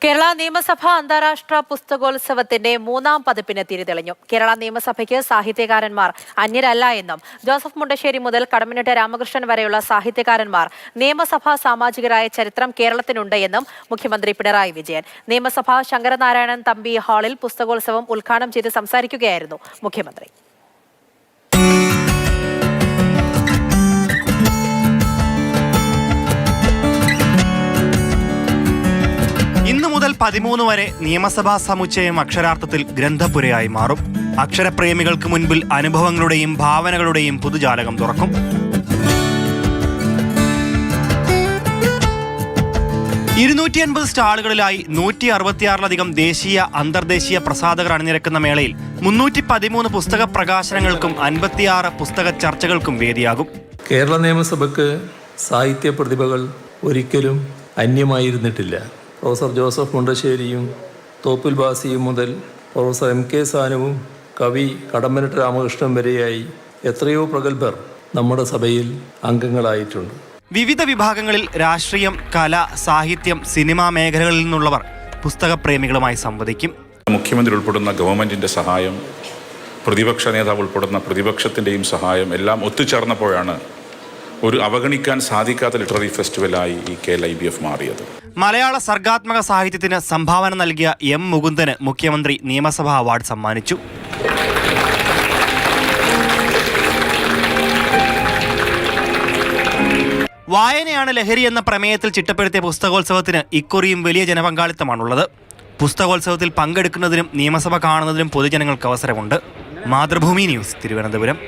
കേരള നിയമസഭ അന്താരാഷ്ട്ര പുസ്തകോത്സവത്തിന്റെ 3ാം പതിപ്പിന് തിരിതെളിഞ്ഞു. കേരള നിയമസഭയ്ക്ക് സാഹിത്യകാരന്മാർ അന്യരല്ല എന്നും ജോസഫ് മുണ്ടശ്ശേരി മുതൽ കടമ്മനിട്ട രാമകൃഷ്ണൻ വരെയുള്ള സാഹിത്യകാരന്മാർ നിയമസഭാ സാമാജികരായ ചരിത്രം കേരളത്തിനുണ്ട് എന്നും മുഖ്യമന്ത്രി പിണറായി വിജയൻ. നിയമസഭ ശങ്കരനാരായണൻ തമ്പി ഹാളിൽ പുസ്തകോത്സവം ഉദ്ഘാടനം ചെയ്ത് സംസാരിക്കുകയായിരുന്നു മുഖ്യമന്ത്രി. ഇന്നു മുതൽ 13 വരെ നിയമസഭാ സമുച്ചയം അക്ഷരാർത്ഥത്തിൽ ഗ്രന്ഥപുരയായി മാറും. അക്ഷരപ്രേമികൾക്ക് മുൻപിൽ അനുഭവങ്ങളുടെയും ഭാവനകളുടെയും പുതുജാലകം തുറക്കും. +250 സ്റ്റാളുകളിലായി 166-ലധികം ദേശീയ അന്തർദേശീയ പ്രസാധകർ അണിനിരക്കുന്ന മേളയിൽ 313 പുസ്തക പ്രകാശനങ്ങൾക്കും 56 പുസ്തക ചർച്ചകൾക്കും വേദിയാകും. കേരള നിയമസഭയ്ക്ക് സാഹിത്യ പ്രതിഭകൾ ഒരിക്കലും അന്യമായിരുന്നിട്ടില്ല. പ്രൊഫസർ ജോസഫ് മുണ്ടശ്ശേരിയും തോപ്പിൽ ബാസിയും മുതൽ പ്രൊഫസർ MK സാനുവും കവി കടമ്മനിട്ട രാമകൃഷ്ണൻ വരെയായി എത്രയോ പ്രഗത്ഭർ നമ്മുടെ സഭയിൽ അംഗങ്ങളായിട്ടുണ്ട്. വിവിധ വിഭാഗങ്ങളിൽ രാഷ്ട്രീയം, കല, സാഹിത്യം, സിനിമാ മേഖലകളിൽ നിന്നുള്ളവർ പുസ്തകപ്രേമികളുമായി സംവദിക്കും. മുഖ്യമന്ത്രി ഉൾപ്പെടുന്ന ഗവൺമെൻറ്റിൻ്റെ സഹായം, പ്രതിപക്ഷ നേതാവ് ഉൾപ്പെടുന്ന പ്രതിപക്ഷത്തിൻ്റെയും സഹായം എല്ലാം ഒത്തുചേർന്നപ്പോഴാണ് ഒരു അവഗണിക്കാൻ സാധിക്കാത്ത ലിറ്റററി ഫെസ്റ്റിവലായി ഈ KLIBF മാറിയത്. മലയാള സർഗാത്മക സാഹിത്യത്തിന് സംഭാവന നൽകിയ M. മുകുന്ദന് മുഖ്യമന്ത്രി നിയമസഭാ അവാർഡ് സമ്മാനിച്ചു. വായനയാണ് ലഹരി എന്ന പ്രമേയത്തിൽ ചിട്ടപ്പെടുത്തിയ പുസ്തകോത്സവത്തിന് ഇക്കുറിയും വലിയ ജനപങ്കാളിത്തമാണുള്ളത്. പുസ്തകോത്സവത്തിൽ പങ്കെടുക്കുന്നതിനും നിയമസഭ കാണുന്നതിനും പൊതുജനങ്ങൾക്ക് അവസരമുണ്ട്. മാതൃഭൂമി ന്യൂസ്, തിരുവനന്തപുരം.